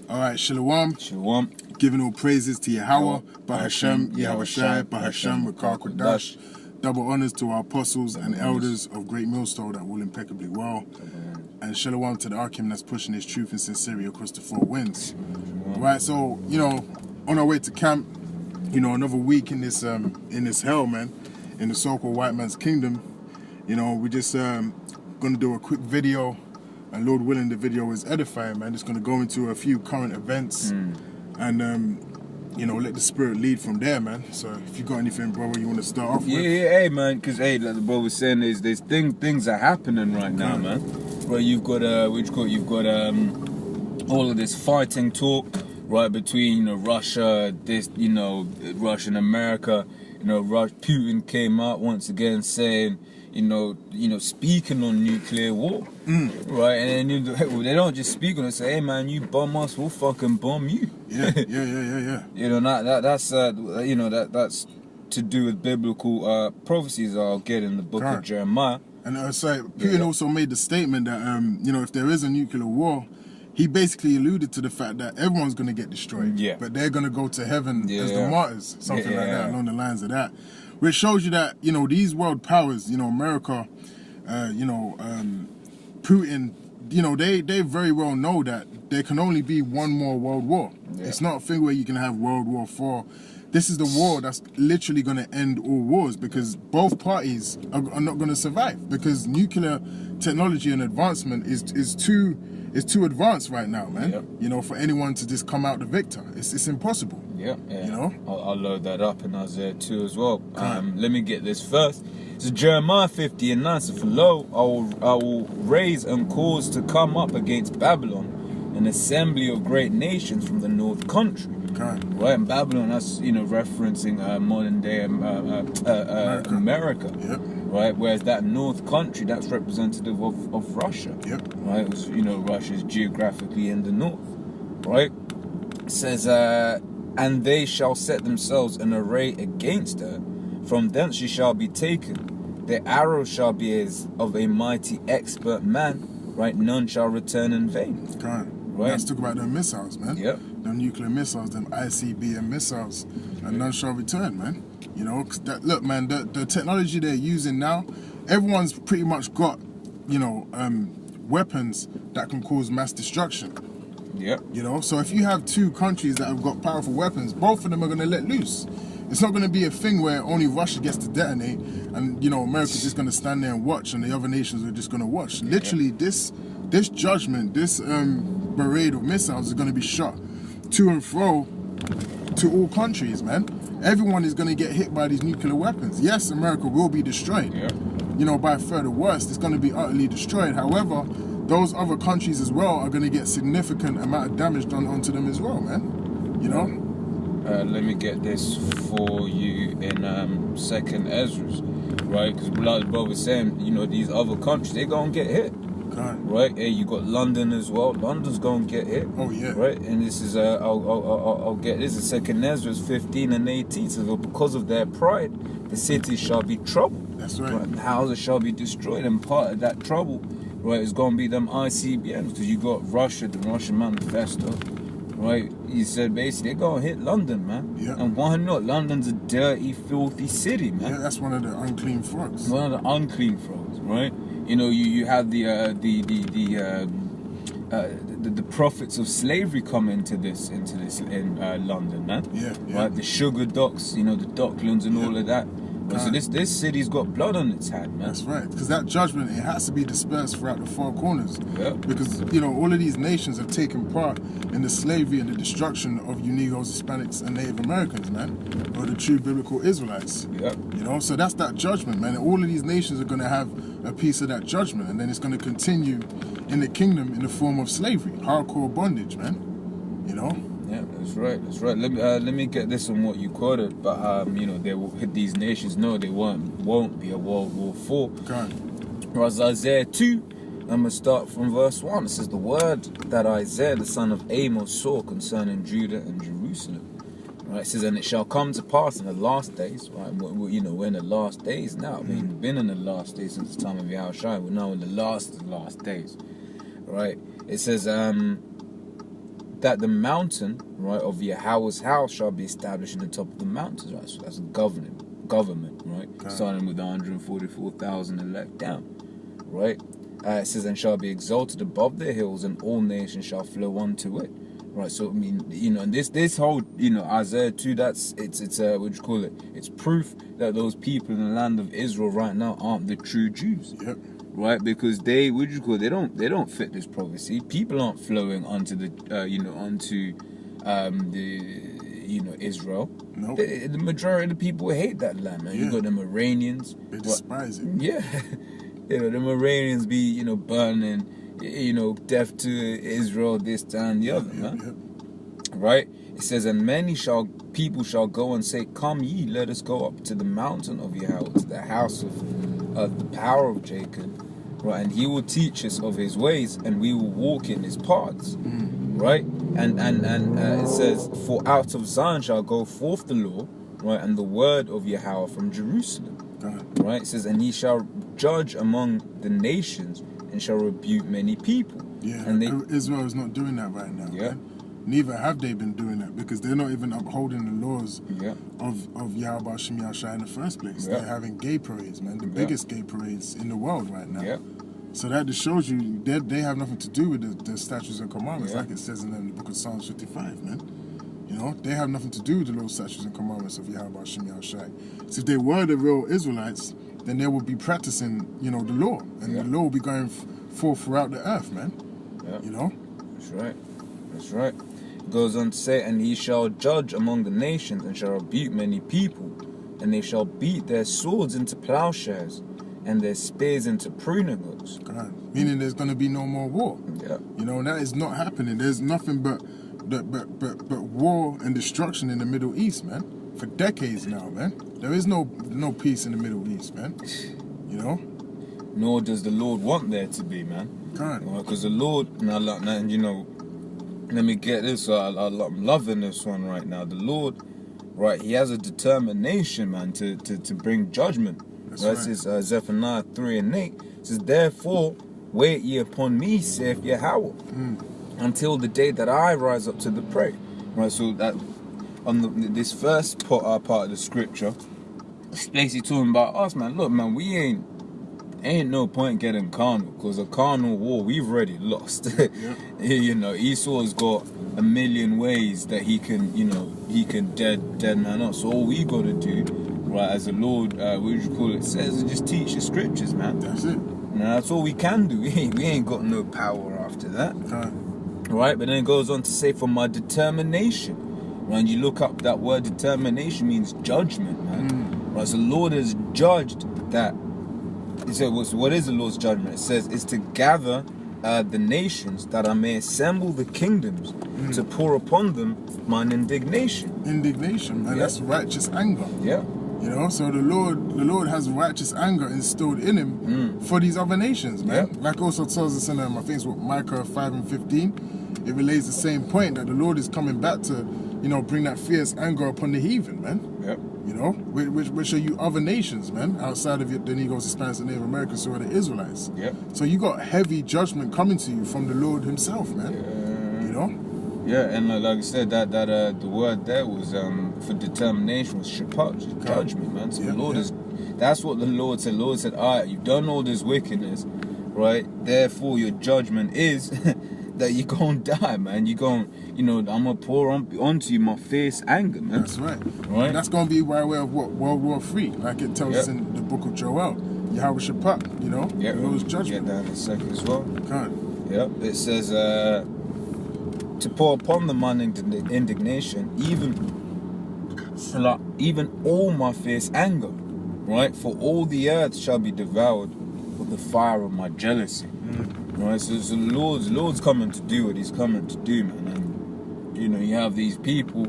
Alright, Shalom. Shalom. Giving all praises to Yahweh, Bahashem, Yahushai, Bahashem, Rakar Kodash. Double honors to our apostles and elders of GreatMillStone that rule impeccably well. And Shalom to the Arkim that's pushing his truth and sincerity across the four winds. Right, so, on our way to camp, another week in this hell, man, in the so-called white man's kingdom. We just gonna do a quick video, and Lord willing, the video is edifying, man. It's gonna go into a few current events, and let the spirit lead from there, man. So if you got anything, brother, you want to start off with? Yeah, hey, man, because like the bro was saying, there's things are happening right now, man. Where you've got all of this fighting talk, right, between Russia, Russia and America. Putin came out once again saying, speaking on nuclear war, right? And then they don't just speak on it. Say, hey man, you bomb us, we'll fucking bomb you. Yeah. That's to do with biblical prophecies. I'll get in the book of Jeremiah. And Putin also made the statement that if there is a nuclear war, he basically alluded to the fact that everyone's going to get destroyed, but they're going to go to heaven as the martyrs, something like that, along the lines of that. Which shows you that, these world powers, America, Putin, they very well know that there can only be one more world war. It's not a thing where you can have World War IV. This is the war that's literally going to end all wars, because both parties are not going to survive, because nuclear technology and advancement is too advanced right now, man. For anyone to just come out the victor. It's impossible. I'll load that up in Isaiah 2 as well. Let me get this first. So Jeremiah 50 and 9 says, "For lo, I will raise and cause to come up against Babylon an assembly of great nations from the north country." Right, and Babylon, that's referencing modern day America. Right, whereas that north country, that's representative of Russia. Right, it was Russia's geographically in the north. Right, it says, "And they shall set themselves in array against her. From thence she shall be taken. The arrow shall be as of a mighty expert man. Right, none shall return in vain." Right. Let's talk about them missiles, man. Them nuclear missiles, them ICBM missiles, and none shall return, man. Cause look, man, the technology they're using now, everyone's pretty much got, weapons that can cause mass destruction. So if you have two countries that have got powerful weapons, both of them are going to let loose. It's not going to be a thing where only Russia gets to detonate and, America's just going to stand there and watch and the other nations are just going to watch. Literally, this judgment, this parade of missiles is going to be shot to and fro to all countries, man. Everyone is going to get hit by these nuclear weapons. Yes, America will be destroyed. By a third or worse, it's going to be utterly destroyed. However, those other countries as well are going to get significant amount of damage done onto them as well, man. Let me get this for you in 2nd Ezra, right? Because like the brother was saying, these other countries, they're going to get hit. Right? Hey, you got London as well. London's going to get hit. Right? And this is, I'll get this. Is 2nd Ezra 15 and 18. So because of their pride, the cities shall be troubled. That's right. And the houses shall be destroyed. And part of that trouble, right, is going to be them ICBMs. Because you got Russia, the Russian manifesto. Right? He said basically they're going to hit London, man. And why not? London's a dirty, filthy city, man. Yeah, that's one of the unclean frogs. One of the unclean frogs, right? You have the profits of slavery come into this in London, man. Right, the sugar docks, the Docklands and all of that. So this city's got blood on its hand, man. That's right, because that judgment, it has to be dispersed throughout the four corners. Because all of these nations have taken part in the slavery and the destruction of you Negroes, Hispanics, and Native Americans, man, or the true biblical Israelites. So that's that judgment, man. And all of these nations are going to have a piece of that judgment, and then it's going to continue in the kingdom in the form of slavery, hardcore bondage, man. Yeah, that's right. Let me get this on what you quoted, but these nations know they won't be a World War IV. Whereas Isaiah 2, I'm gonna start from verse 1. It says, "The word that Isaiah the son of Amos saw concerning Judah and Jerusalem." Right, it says, "And it shall come to pass in the last days." Right, we're in the last days now. We've been in the last days since the time of Yahushai. We're now in the last days. Right, it says, that the mountain, right, of Yahweh's house shall be established in the top of the mountains, right? So that's government, right? Okay. Starting with the 144,000 elect down, right? It says, and shall be exalted above the hills, and all nations shall flow unto it. Right, so I mean, you know, and this whole, you know, Isaiah 2, it's what you call it? It's proof that those people in the land of Israel right now aren't the true Jews. Yep. Right, because they, what you call it? They don't fit this prophecy. People aren't flowing onto the, Israel. Nope. The majority of the people hate that land, man. Yeah. You got them Iranians. They despise it. Yeah, you know, them Iranians be, you know, burning, you know, death to Israel, this, that, and the other, man. Right? It says, and people shall go and say, come ye, let us go up to the mountain of Yahweh, to the house of the power of Jacob, right? And he will teach us of his ways, and we will walk in his paths, right? And it says, for out of Zion shall go forth the law, right? And the word of Yahweh from Jerusalem, right? It says, and he shall judge among the nations, and shall rebuke many people. Yeah, and Israel is not doing that right now. Yeah. Man. Neither have they been doing that, because they're not even upholding the laws of Yahweh Shem Yahshai in the first place. They're having gay parades, man. The biggest gay parades in the world right now. Yeah. So that just shows you they have nothing to do with the statutes and commandments, like it says in the book of Psalms 55, man. You know, they have nothing to do with the law, statutes and commandments of Yahweh Shem Yahshai. So if they were the real Israelites, then they would be practicing, you know, the law. And the law will be going forth throughout the earth, man. Yeah. You know? That's right. That's right. It goes on to say, and he shall judge among the nations, and shall rebuke many people, and they shall beat their swords into plowshares, and their spears into pruning hooks. God. Meaning there's going to be no more war. Yeah. You know, and that is not happening. There's nothing but war and destruction in the Middle East, man. For decades now, man. There is no peace in the Middle East, man. You know? Nor does the Lord want there to be, man. God. Because the Lord, now, you know, let me get this. I'm loving this one right now. The Lord, right, he has a determination, man, to bring judgment. That's right. This is Zephaniah 3 and 8. It says, therefore, wait ye upon me, saith Yahweh, until the day that I rise up to the prey. Right, so that on this first part of the scripture, it's basically talking about us, man. Look, man, we ain't no point getting carnal, because a carnal war we've already lost. You know, Esau's got a million ways that he can, you know, dead man up. So all we got to do, right, as the Lord, what would you call it, says, is just teach the scriptures, man. That's it. Now that's all we can do. We ain't got no power after that. Right, but then it goes on to say, for my determination. When you look up that word determination, means judgment, man. Right, so the Lord has judged that. He said, what is the Lord's judgment? It says, it's to gather the nations, that I may assemble the kingdoms, to pour upon them mine indignation. Indignation, man. That's righteous anger. Yeah. You know, so the Lord has righteous anger instilled in him for these other nations, man. Yeah. Like also tells us in, I think it's what, Micah 5 and 15, it relays the same point, that the Lord is coming back to, you know, bring that fierce anger upon the heathen, man. Yep. You know, which are you other nations, man, outside of the Negroes, Hispanics, and Native Americans, who are the Israelites. Yep. So you got heavy judgment coming to you from the Lord himself, man. Yeah. You know? Yeah, and like I said, that the word there was for determination was shaphat, judgment, man. So the Lord is, that's what the Lord said. The Lord said, all right, you've done all this wickedness, right? Therefore, your judgment is that you're going to die, man. You're going, you know, I'm going to pour onto you my fierce anger, man. That's right. Right? And that's going to be by way of what? World War III, like it tells us in the book of Joel. Yahweh Shaphat, you know? Yeah, the Lord's judgment. Get that in a second as well. God. Yep. It says, to pour upon them mine indignation, even all my fierce anger, right? For all the earth shall be devoured with the fire of my jealousy. Right, so the Lord's coming to do what he's coming to do, man. And you know, you have these people,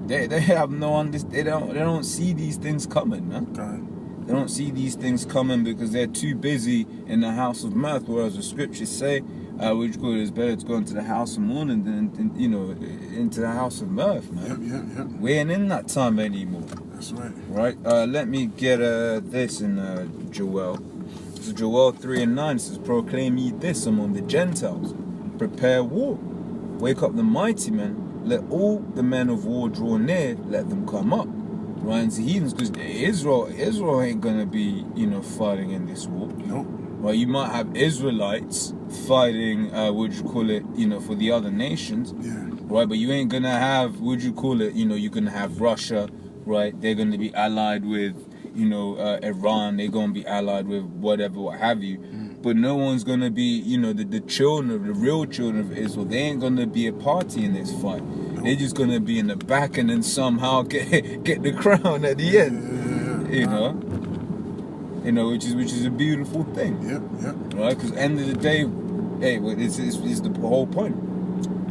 they have no they don't see these things coming, man. God. They don't see these things coming because they're too busy in the house of mirth. Whereas the scriptures say, which good is better to go into the house of mourning than you know, into the house of mirth, man. Yep. We ain't in that time anymore. That's right. Right. Let me get this in Joel. So Joel 3 and 9 says, proclaim ye this among the Gentiles, prepare war. wake up the mighty men, let all the men of war draw near, let them come up. Right, and the heathens, because Israel ain't gonna be, you know, fighting in this war. Nope. Right, you might have Israelites fighting, you know, for the other nations. Yeah. Right, but you ain't gonna have, you know, you're gonna have Russia, right? They're gonna be allied with, you know, Iran. They're gonna be allied with whatever, what have you. But no one's gonna be, you know, the children, the real children of Israel. They ain't gonna be a party in this fight. They're just gonna be in the back and then somehow get the crown at the end. You know, which is a beautiful thing. Right? Because end of the day, hey, it's the whole point.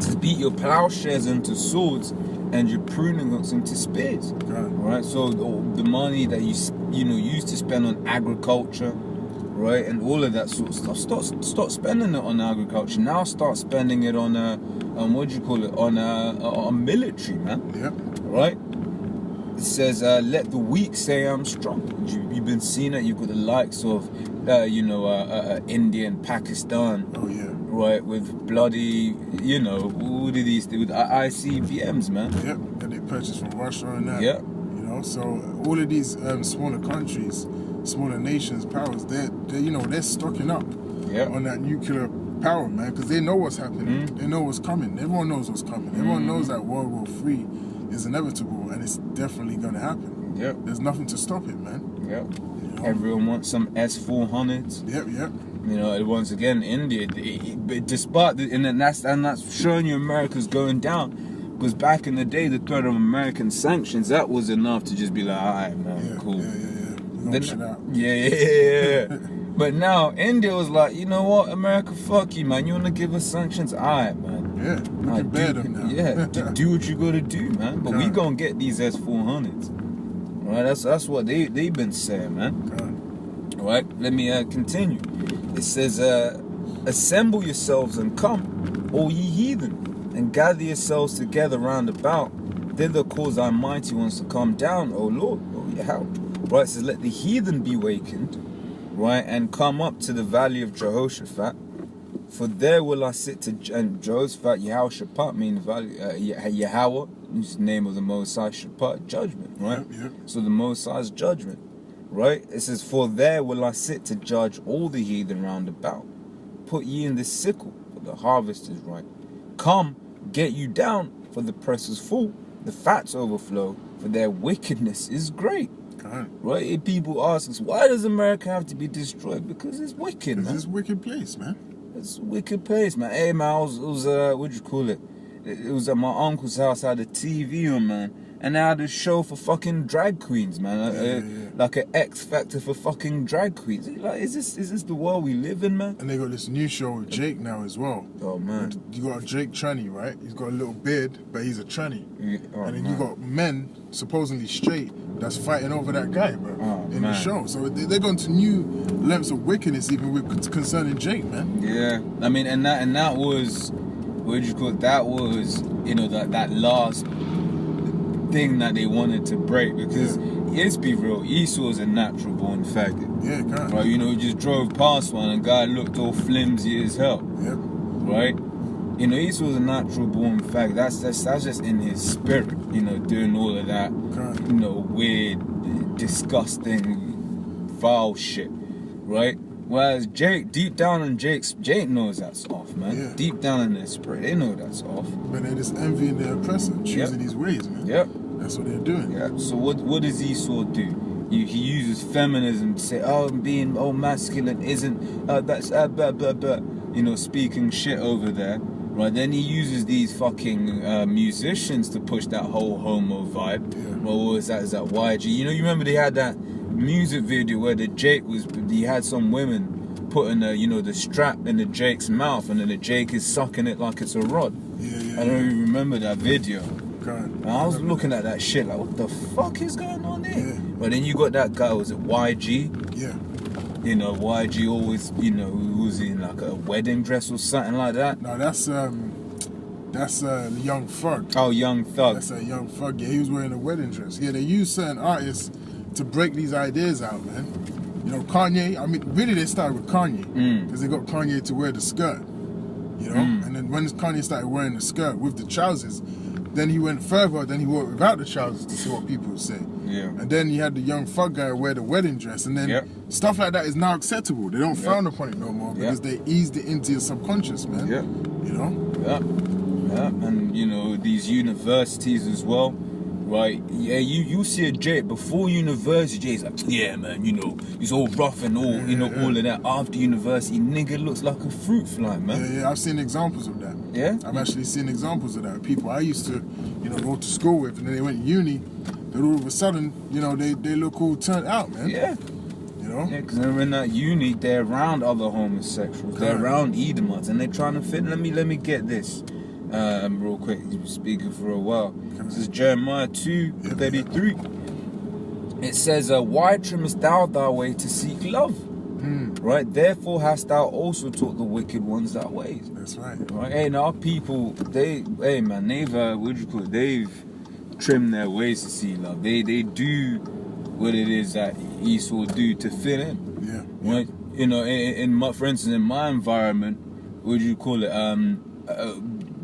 To beat your plowshares into swords and your pruning hooks into spears. Right? So the money that you know used to spend on agriculture, right, and all of that sort of stuff, start spending it on agriculture. Now start spending it on on military, man. Right? It says, let the weak say I'm strong. You've been seeing it. You've got the likes of, India and Pakistan. Oh yeah. Right, with bloody, you know, what do these do with ICBMs, man? That they purchased from Russia and that. You know, so all of these smaller countries, smaller nations, powers, they're stocking up on that nuclear power, man, because they know what's happening. They know what's coming. Everyone knows what's coming. Everyone knows that World War III is inevitable and it's definitely gonna happen. There's nothing to stop it, man. You know? Everyone wants some S-400s. You know, once again, India, despite and that's showing you America's going down. Because back in the day, the threat of American sanctions, that was enough to just be like, all right, man, cool. But now India was like, you know what, America, fuck you, man. You want to give us sanctions? All right, man. We can bear them now. Do what you got to do, man. But we gonna get these S-400s. Right, that's what they've been saying, man. Right, let me continue. It says, assemble yourselves and come, all ye heathen, and gather yourselves together round about. Thither cause thy mighty ones to come down, O Lord, O Yahweh. Right, it says, let the heathen be wakened, right, and come up to the valley of Jehoshaphat. For there will I sit to, and Jehoshaphat, Yehoshaphat, mean the valley, Yahweh, is the name of the Most High, Shaphat, judgment, right? So the Most High's judgment. Right? It says, for there will I sit to judge all the heathen round about. Put ye in the sickle, for the harvest is ripe. Come, get you down, for the press is full. The fats overflow, for their wickedness is great. Right? If people ask us, why does America have to be destroyed? Because it's wicked, man. It's a wicked place, man. It's a wicked place, man. Hey, man, it was It was at my uncle's house. I had a TV on, man. And they had a show for fucking drag queens, man. Like an X Factor for fucking drag queens. Like, is this the world we live in, man? And they got this new show with Jake now as well. Oh, man. You got a Jake tranny, right? He's got a little beard, but he's a tranny. And then you got men, supposedly straight, that's fighting over that guy, bro, in the show. So they're going to new lengths of wickedness even with concerning Jake, man. Yeah. I mean, and that was, that was, you know, that last thing that they wanted to break, because let's be real, Esau's a natural born faggot. Right, you know, he just drove past one and guy looked all flimsy as hell. Right? You know, Esau's a natural born faggot. That's just in his spirit, you know, doing all of that, you know, weird, disgusting, vile shit. Right? Whereas Jake, deep down in Jake knows that's off, man. Deep down in their spirit, they know that's off. But they're just envying their oppressor, choosing these ways, man. That's what they're doing. So what does Esau do? He uses feminism to say, oh, being masculine isn't, that's blah, blah, blah. You know, speaking shit over there. Right, then he uses these fucking musicians to push that whole homo vibe. Well, what was that? Is that YG? You know, you remember they had that music video where he had some women putting the strap in the Jake's mouth, and then the Jake is sucking it like it's a rod. I don't even remember that video. And I was looking at that shit like, what the fuck is going on there? But then you got that guy, was it YG? You know, YG always, you know, was in like a wedding dress or something like that. No, that's Young Thug. Oh, Young Thug. That's a Young Thug. Yeah, he was wearing a wedding dress. Yeah, they use certain artists to break these ideas out, man. You know, Kanye. I mean, really, they started with Kanye because they got Kanye to wear the skirt. You You know? And then when Kanye started wearing the skirt with the trousers, then he went further, then he wore it without the trousers to see what people would say. Yeah. And then you had the young thug guy wear the wedding dress, and then stuff like that is now acceptable. They don't frown upon it no more because they eased it into your subconscious, man. Yeah. You know? Yeah. And you know, these universities as well, right? Yeah, you see a Jay before university, Jay's like, yeah man, you know, he's all rough and all, you know, all of that. After university, nigga looks like a fruit fly, man. Yeah, I've seen examples of that. Yeah? I've actually seen examples of that. People I used to, you know, go to school with, and then they went to uni, then all of a sudden, you know, they look all turned out, man. Yeah. You know? Yeah, because they're in that uni, they're around other homosexuals, they're around Edomites, and they're trying to fit. Let me get this real quick. He's been speaking for a while. This is Jeremiah 2:33. It says, why trimmest thou thy way to seek love? Right? Therefore hast thou also taught the wicked ones thy ways. That's right. Right? Hey, and our people, they've they've trimmed their ways to see love. They do what it is that Esau do to fit in. Yeah. Right? You know, for instance, in my environment,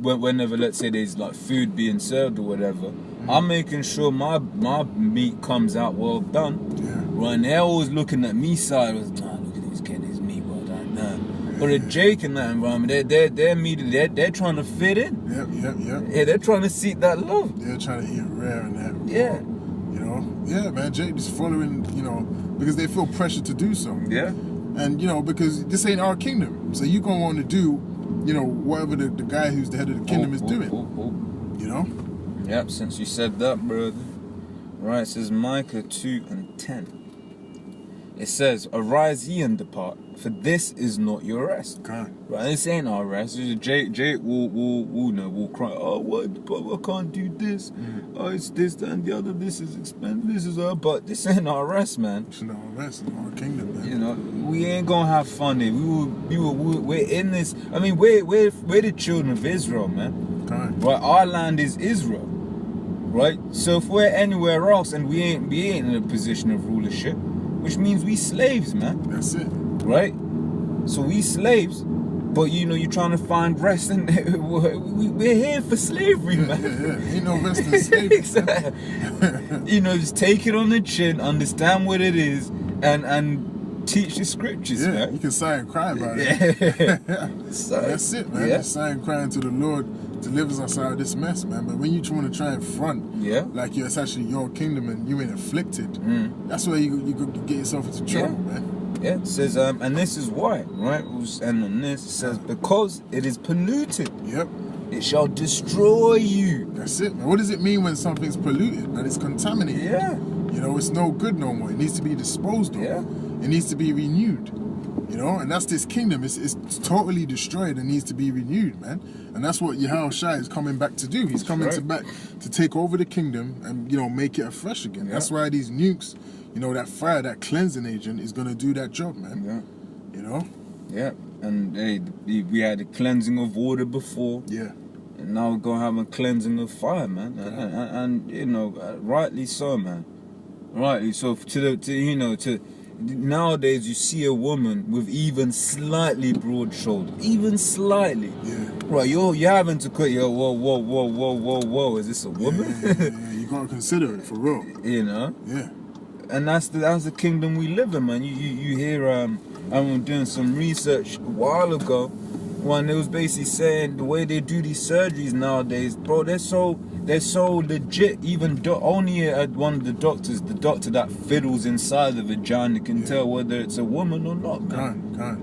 whenever, let's say, there's like food being served or whatever, I'm making sure my meat comes out well done. Yeah. Right? And they're always looking at me side, nah, look at this kid, his meat well done. Nah. But a Jake in that environment, they're meat, they're trying to fit in. Yep. Yeah, they're trying to seek that love. They're trying to eat rare and that. Yeah. You know? Yeah, man, Jake is following, you know, because they feel pressure to do so. Yeah. And, you know, because this ain't our kingdom. So you're going to want to do, you know, whatever the guy who's the head of the kingdom is doing. You know? Yep, since you said that, brother. Right, it says Micah 2:10. It says, arise ye and depart, for this is not your rest. Okay. Right, this ain't our rest. Jake will cry, oh, what? But I can't do this. Oh, it's this, that, and the other. This is expensive. This is but this ain't our rest, man. It's not our rest. It's our kingdom, man. You know, we ain't gonna have fun here. We're in this. I mean, we're the children of Israel, man. Okay. Right, our land is Israel. Right, so if we're anywhere else and we ain't in a position of rulership, which means we slaves, man. That's it. Right? So we slaves, but you know, you're trying to find rest, and we're here for slavery, man. Yeah. Ain't no rest in slavery. You know, just take it on the chin, understand what it is, and teach the scriptures, man. You can sigh and cry about it. So, that's it, man. Just sigh and cry until the Lord delivers us out of this mess, man. But when you want to try and front, like it's actually your kingdom and you ain't afflicted, that's where you get yourself into trouble, man. Yeah, it says, and this is why, right? We'll just end on this. It says, because it is polluted, it shall destroy you. That's it, man. What does it mean when something's polluted, man? It's contaminated. Yeah. You know, it's no good no more. It needs to be disposed of. Yeah. It needs to be renewed. You know, and that's this kingdom. It's totally destroyed and needs to be renewed, man. And that's what Yahushua is coming back to do. He's coming back to take over the kingdom and, you know, make it afresh again. Yeah. That's why these nukes, you know, that fire, that cleansing agent is going to do that job, man. Yeah. You know? Yeah. And hey, we had a cleansing of water before. Yeah. And now we're going to have a cleansing of fire, man. And you know, rightly so, man. Rightly so. Nowadays, you see a woman with even slightly broad shoulders, even slightly. Yeah. Right, you're having to cut your whoa. Is this a woman? Yeah. You gotta consider it for real. You know. Yeah. And that's the kingdom we live in, man. You hear I was doing some research a while ago, when it was basically saying the way they do these surgeries nowadays, bro, they're so legit. Even only one of the doctor that fiddles inside the vagina can tell whether it's a woman or not, man. Can't.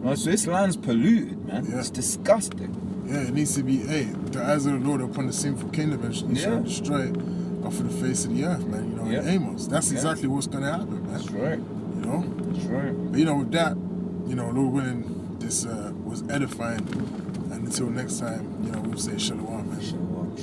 Right, so this land's polluted, man. Yeah. It's disgusting. Yeah, it needs to be, the eyes of the Lord upon the sinful kingdom, and he shall destroy it off of the face of the earth, man. You know, in Amos. That's exactly what's going to happen, man. That's right. You know? That's right. But, you know, with that, you know, Lord willing, this was edifying. And until next time, you know, we'll say shalom, man. Shalom.